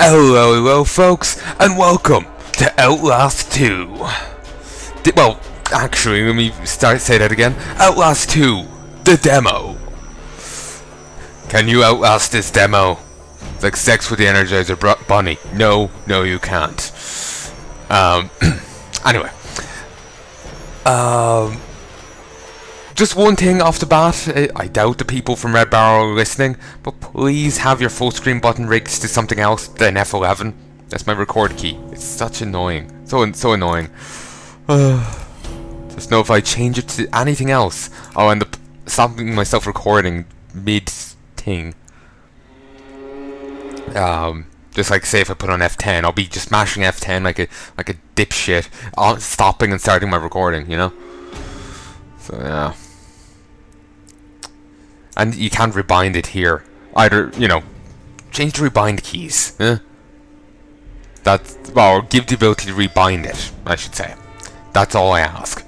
Hello folks, and welcome to Outlast 2. Well, actually, let me say that again. Outlast 2, the demo. Can you outlast this demo? It's like sex with the Energizer Bunny. No, you can't. Anyway. Just one thing off the bat, I doubt the people from Red Barrel are listening, but please have your full screen button rigged to something else than F11. That's my record key. It's such annoying. So annoying. Just know if I change it to anything else, I'll end up stopping myself recording mid-thing. Just like say if I put on F10, I'll be just mashing F10 like a dipshit, stopping and starting my recording, you know? So yeah. And you can't rebind it here. Either, you know, change the rebind keys. That's, well, give the ability to rebind it, I should say. That's all I ask.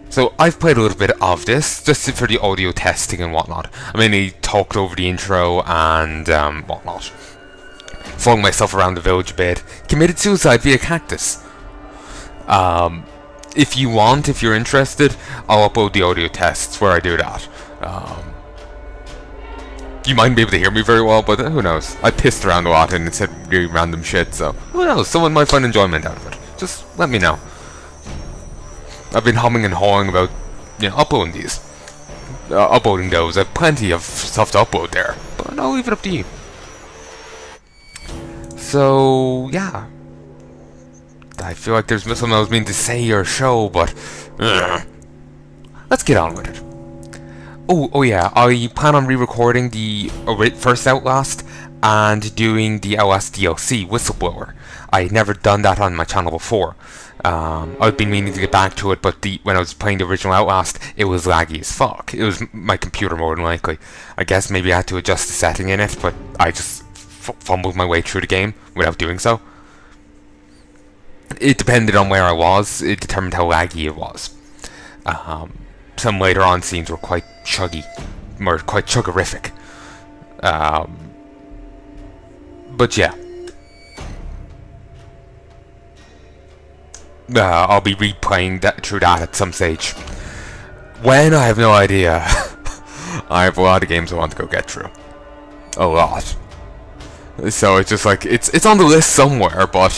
So I've played a little bit of this, just for the audio testing and whatnot. I mean, he talked over the intro and whatnot. Flung myself around the village a bit. Committed suicide via cactus. If you want, if you're interested, I'll upload the audio tests where I do that. You mightn't be able to hear me very well, but who knows? I pissed around a lot and it said really random shit, so who knows? Someone might find enjoyment out of it. Just let me know. I've been humming and hawing about, you know, uploading these. Uploading those. I have plenty of stuff to upload there, but I'll leave it up to you. So, yeah. I feel like there's something I was meaning to say or show, but let's get on with it. Oh yeah, I plan on re-recording the first Outlast and doing the Outlast DLC, Whistleblower. I had never done that on my channel before. I've been meaning to get back to it, but when I was playing the original Outlast, it was laggy as fuck. It was my computer more than likely. I guess maybe I had to adjust the setting in it, but I just fumbled my way through the game without doing so. It depended on where I was. It determined how laggy it was. Some later on scenes were quite chuggy, or quite chuggerific. But yeah. I'll be replaying through that at some stage. When? I have no idea. I have a lot of games I want to go get through. A lot. So it's just like, it's on the list somewhere, but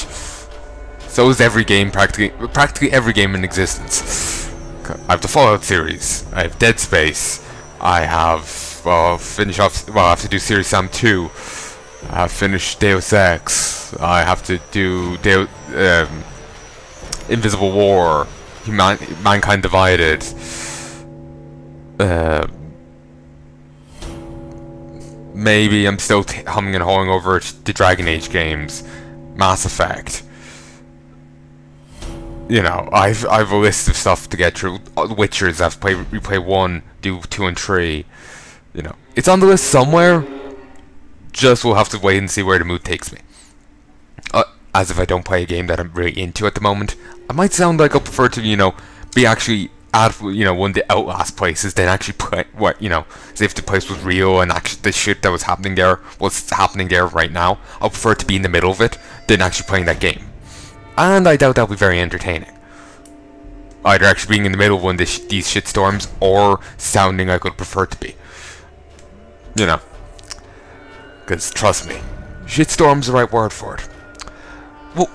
so is every game, practically every game in existence. I have the Fallout series, I have Dead Space, I have, well, I have to do Series Sam 2, I have finished Deus Ex, I have to do Invisible War, Mankind Divided, maybe I'm still humming and hawing over the Dragon Age games, Mass Effect. You know, I've a list of stuff to get through. Witchers, I've replay 1, do 2 and 3. You know, it's on the list somewhere. Just we'll have to wait and see where the mood takes me. As if I don't play a game that I'm really into at the moment. I might sound like I prefer to, you know, be actually at, you know, one of the Outlast places than actually play, what, you know, as if the place was real and actually the shit that was happening there was happening there right now. I'll prefer to be in the middle of it than actually playing that game. And I doubt that'll be very entertaining. Either actually being in the middle of one of these shitstorms, or sounding like I would prefer to be. You know. Because, trust me, shitstorm's the right word for it.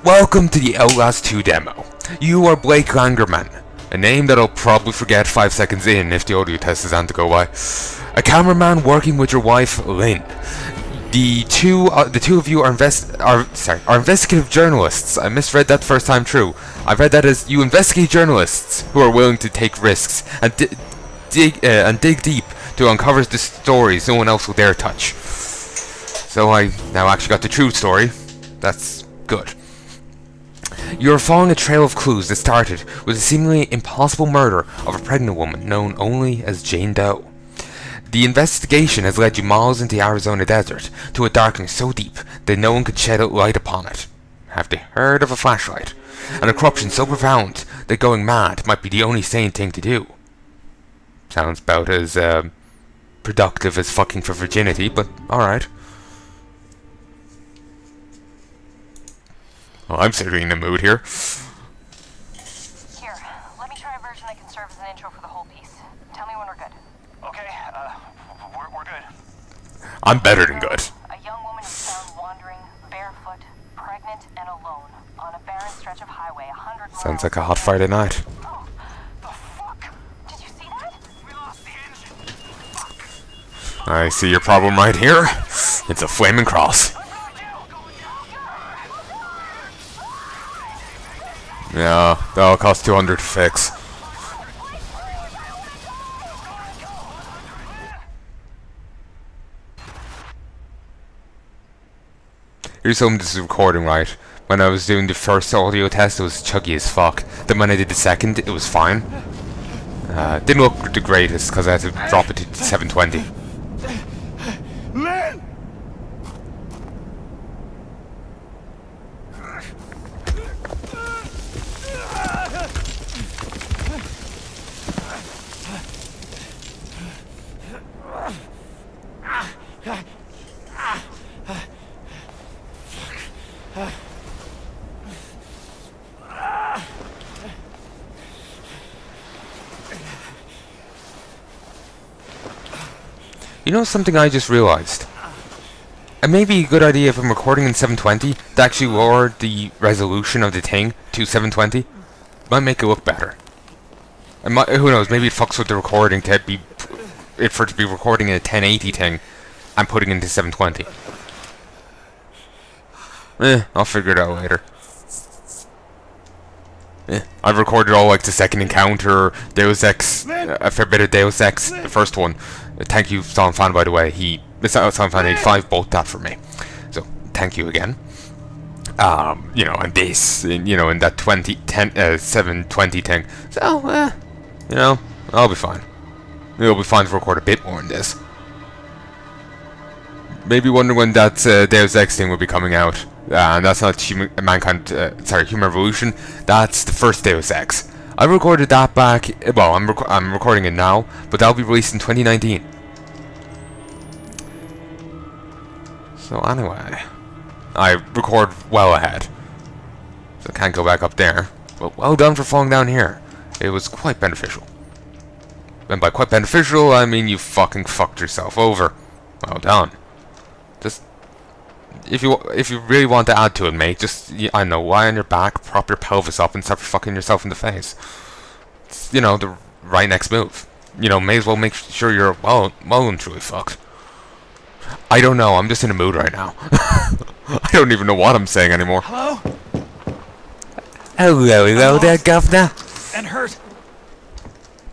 Welcome to the Outlast 2 demo. You are Blake Langerman, a name that I'll probably forget 5 seconds in if the audio test is on to go by. A cameraman working with your wife, Lynn. The two of you are investigative journalists. I misread that first time through. I read that as you investigate journalists who are willing to take risks and dig deep to uncover the stories no one else will dare touch. So I now actually got the true story. That's good. You are following a trail of clues that started with the seemingly impossible murder of a pregnant woman known only as Jane Doe. The investigation has led you miles into the Arizona desert, to a darkness so deep that no one could shed light upon it. Have they heard of a flashlight? And a corruption so profound that going mad might be the only sane thing to do. Sounds about as productive as fucking for virginity, but alright. Well, I'm certainly in the mood here. Here, let me try a version that can serve as an intro for the whole piece. Tell me when we're good. Okay, we're good. I'm better than good. A young woman is found wandering, barefoot, pregnant, and alone on a barren stretch of highway 100 miles. Sounds like a hot Friday night. Oh, the fuck? Did you see that? We lost the engine. Fuck. I see your problem right here. It's a flaming cross. Yeah, that'll cost 200 to fix. Here's something this is recording, right? When I was doing the first audio test, it was chuggy as fuck. Then when I did the second, it was fine. Didn't look the greatest because I had to drop it to 720. Lynn! You know something I just realized? It may be a good idea if I'm recording in 720 to actually lower the resolution of the thing to 720. Might make it look better. Who knows, maybe it fucks with the recording to be for it to be recording in a 1080 thing and putting it into 720. I'll figure it out later. I've recorded all like the second encounter, Deus Ex, a fair bit of Deus Ex, the first one. Thank you, Silent Fan, by the way. Silent Fan 85 bought that for me. So, thank you again. You know, and this, you know, in that 720 thing. So, you know, I'll be fine. It'll be fine to record a bit more in this. Maybe wondering when that Deus Ex thing will be coming out. And that's not Human Revolution. That's the first Deus Ex. I recorded that back. Well, I'm recording it now, but that'll be released in 2019. So anyway, I record well ahead, so I can't go back up there. But well done for falling down here. It was quite beneficial. And by quite beneficial, I mean you fucking fucked yourself over. Well done. Just if you really want to add to it, mate, just I don't know, lie on your back, prop your pelvis up, and start fucking yourself in the face. It's, you know, the right next move. You know, may as well make sure you're well and truly fucked. I don't know. I'm just in a mood right now. I don't even know what I'm saying anymore. Hello? Hello there, governor. And hurt.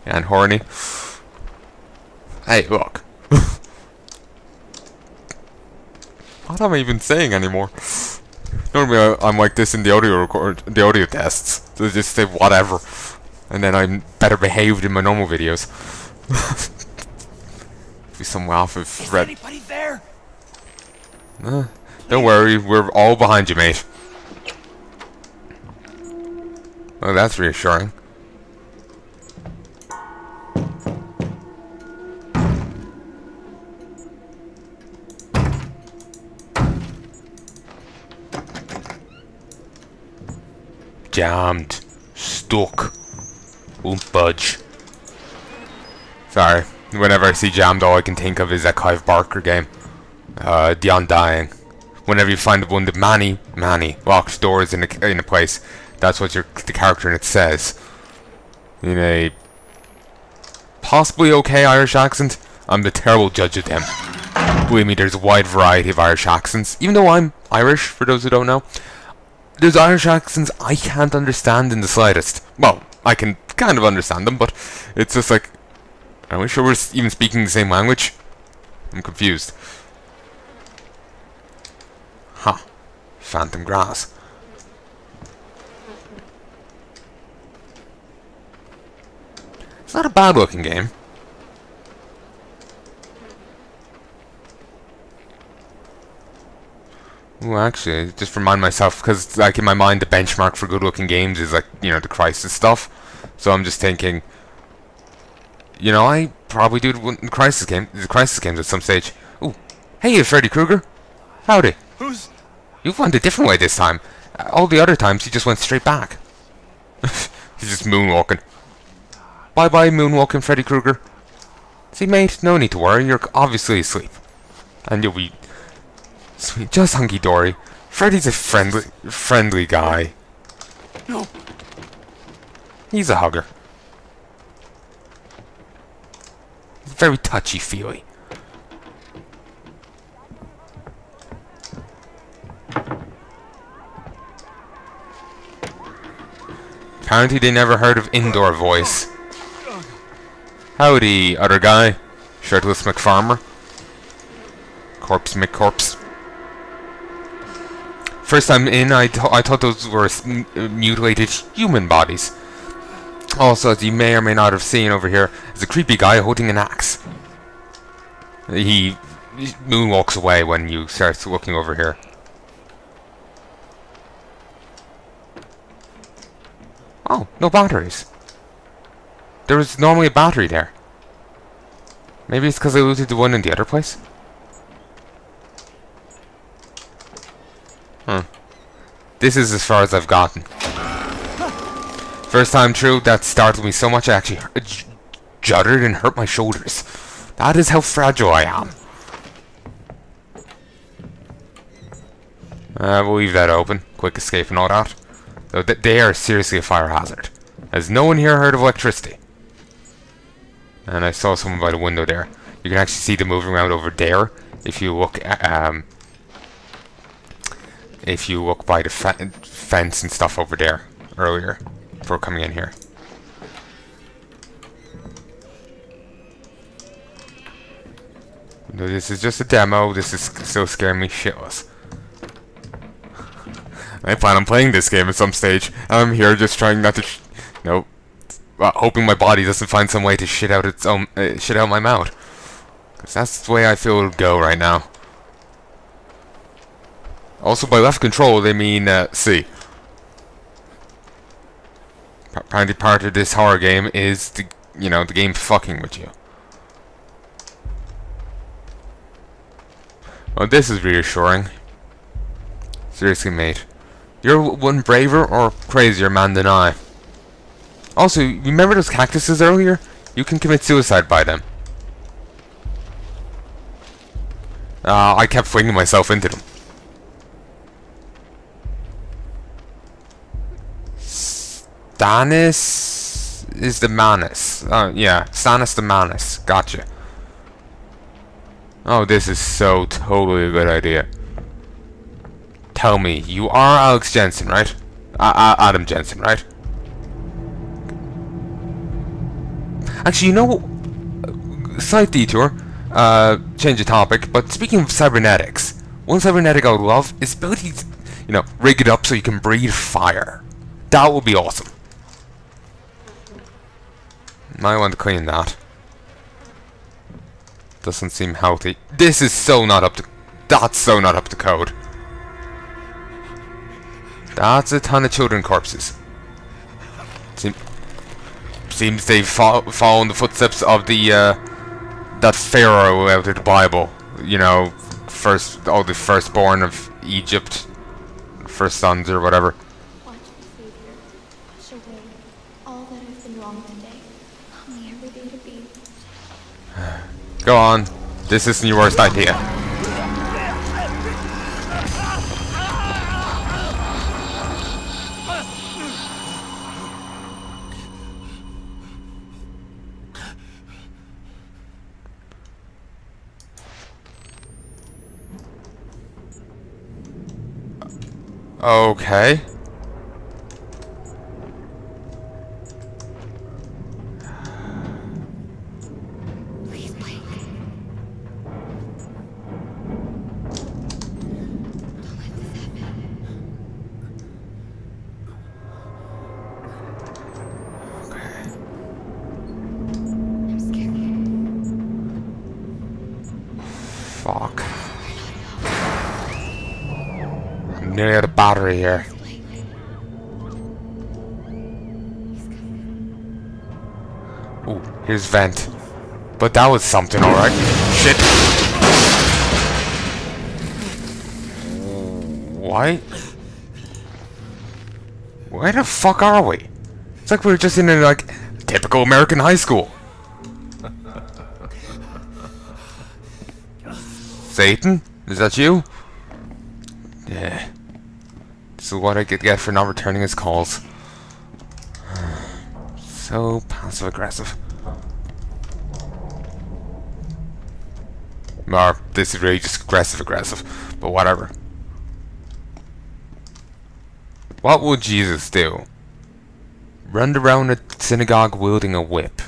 And horny. Hey, look. What am I even saying anymore? Normally I'm like this in the audio tests. So just say whatever, and then I'm better behaved in my normal videos. Be some laugh of Freddy. Is anybody there? Don't worry, we're all behind you, mate. Oh, that's reassuring. Jammed. Stuck. Won't budge. Sorry. Whenever I see jammed, all I can think of is that Clive Barker game. The Undying. Whenever you find one that Manny locks doors in a place, that's what the character in it says. In a possibly okay Irish accent. I'm the terrible judge of them. Believe me, there's a wide variety of Irish accents. Even though I'm Irish, for those who don't know. There's Irish accents I can't understand in the slightest. Well, I can kind of understand them, but it's just like, are we sure we're even speaking the same language? I'm confused. Huh. Phantom grass. It's not a bad looking game. Ooh, actually, just remind myself, because like in my mind the benchmark for good looking games is like, you know, the Crisis stuff. So I'm just thinking, you know, I probably do the Crisis games at some stage. Ooh, hey, Freddy Krueger. Howdy. Who's... You went a different way this time. All the other times he just went straight back. He's just moonwalking. Bye bye moonwalking Freddy Krueger. See mate, no need to worry, you're obviously asleep. And you'll be sweet, just hunky dory. Freddy's a friendly guy. No. He's a hugger. He's very touchy-feely. Apparently they never heard of indoor voice. Howdy, other guy. Shirtless McFarmer. Corpse McCorpse. First time in, I thought those were mutilated human bodies. Also, as you may or may not have seen over here, is a creepy guy holding an axe. He moonwalks away when you start looking over here. Oh, no batteries. There was normally a battery there. Maybe it's because I looted the one in the other place? Huh. This is as far as I've gotten. First time through, that startled me so much I actually juddered and hurt my shoulders. That is how fragile I am. We'll leave that open. Quick escape and all that. Though they are seriously a fire hazard. Has no one here heard of electricity? And I saw someone by the window there. You can actually see them moving around over there if you look at, if you look by the fence and stuff over there earlier before coming in here. No, this is just a demo. This is still scaring me shitless. I plan on playing this game at some stage. I'm here just trying not to, nope. Hoping my body doesn't find some way to shit out its own, shit out my mouth. Cause that's the way I feel it'll go right now. Also, by left control, they mean C. Apparently, part of this horror game is the, the game fucking with you. Well, this is reassuring. Seriously, mate. You're one braver or crazier man than I. Also, remember those cactuses earlier? You can commit suicide by them. I kept flinging myself into them. Stannis is the Manus. Yeah, Stannis the Manus. Gotcha. Oh, this is so totally a good idea. Tell me, you are Alex Jensen, right? Adam Jensen, right? Actually, slight detour, change the topic, but speaking of cybernetics, one cybernetic I would love is ability to, rig it up so you can breathe fire. That would be awesome. Might want to clean that. Doesn't seem healthy. This is so not up to... That's so not up to code. That's a ton of children corpses. Seems they've followed the footsteps of the, that pharaoh out of the Bible. The firstborn of Egypt. First sons or whatever. Watch the Savior. Wash away all that has been wrong today. Help me everything to be. Go on. This isn't your worst idea. Okay. Please, Blake. Don't let this happen. I'm scared. Fuck. I'm nearly out of battery here. Ooh, here's vent. But that was something, alright. Shit. Why? Where the fuck are we? It's like we're just in a, like, typical American high school. Satan? Is that you? Yeah. This is what I could get for not returning his calls. So passive-aggressive. Or, this is really just aggressive, but whatever. What would Jesus do? Run around a synagogue wielding a whip.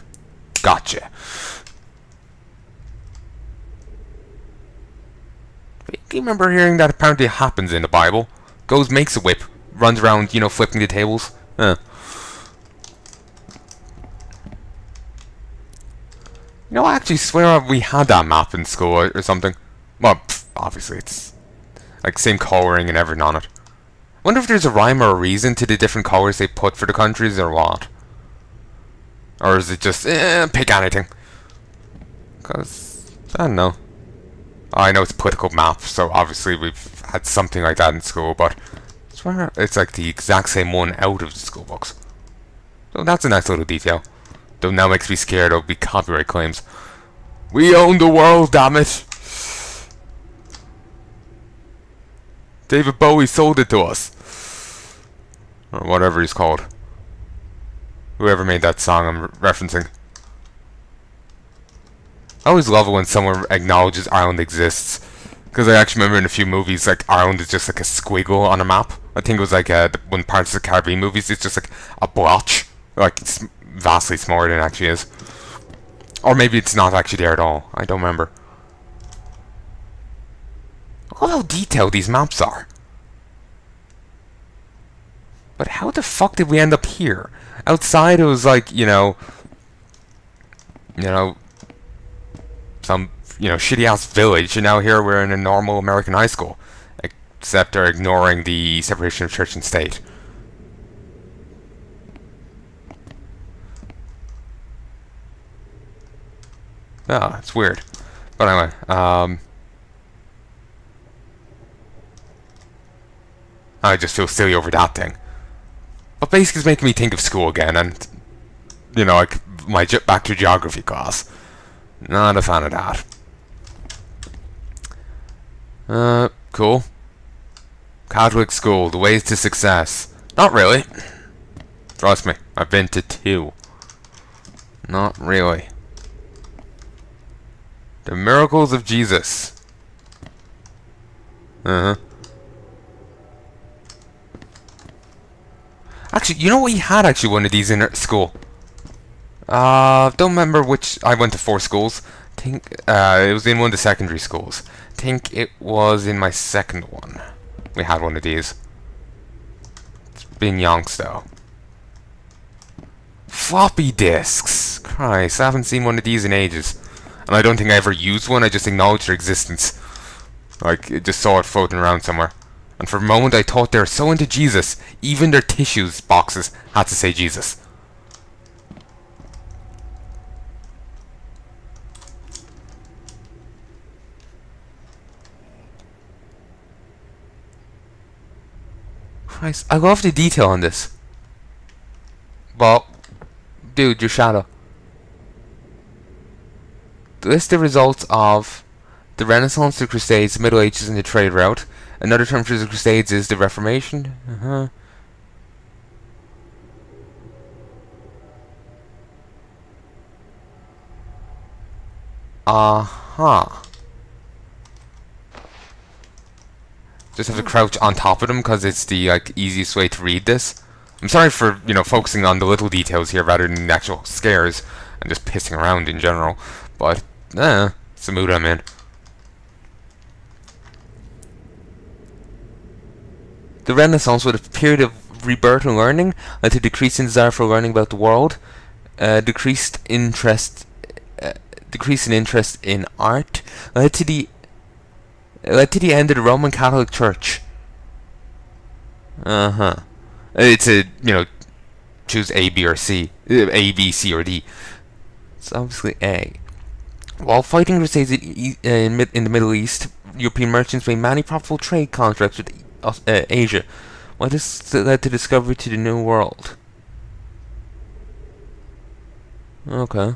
Gotcha. Do you remember hearing that apparently happens in the Bible? Goes, makes a whip, runs around, you know, flipping the tables. You know, I actually swear we had that map in school or something. Well, obviously it's like same coloring and everything on it. I wonder if there's a rhyme or a reason to the different colors they put for the countries or what. Or is it just, pick anything? Because, I don't know. I know it's a political map, so obviously we've had something like that in school, but I swear it's like the exact same one out of the school books. So that's a nice little detail. Though now makes me scared there'll be copyright claims. We own the world, damn it! David Bowie sold it to us. Or whatever he's called. Whoever made that song I'm referencing. I always love it when someone acknowledges Ireland exists. Because I actually remember in a few movies, like, Ireland is just like a squiggle on a map. I think it was like when Parts of the Caribbean movies, it's just like a blotch. Like, it's vastly smaller than it actually is. Or maybe it's not actually there at all. I don't remember. Look how detailed these maps are. But how the fuck did we end up here? Outside it was like, you know, some, shitty ass village, and now here we're in a normal American high school. Except they're ignoring the separation of church and state. Ah, it's weird. But anyway, I just feel silly over that thing. But basically it's making me think of school again, and, like my back to geography class. Not a fan of that. Cool. Catholic school, the ways to success. Not really. Trust me, I've been to 2. Not really. The miracles of Jesus. Actually, you know what? We had actually one of these in school. Don't remember which. I went to 4 schools. Think it was in one of the secondary schools. Think it was in my second one. We had one of these. It's been yonks though. Floppy disks. Christ, I haven't seen one of these in ages. And I don't think I ever used one, I just acknowledged their existence. Like, I just saw it floating around somewhere. And for a moment I thought they were so into Jesus, even their tissues boxes had to say Jesus. Christ, I love the detail on this. Well, dude, your shadow. List the results of the Renaissance, the Crusades, the Middle Ages, and the trade route. Another term for the Crusades is the Reformation. Just have to crouch on top of them because it's the easiest way to read this. I'm sorry for focusing on the little details here rather than the actual scares and just pissing around in general, but it's the mood I'm in. The Renaissance, with a period of rebirth and learning, led to decrease in desire for learning about the world, decreased interest in art, led to the end of the Roman Catholic Church. It's a choose A, B, or C, A, B, C, or D. It's obviously A. While fighting crusades in the Middle East, European merchants made many profitable trade contracts with Asia. Why this led to discovery to the new world. Okay.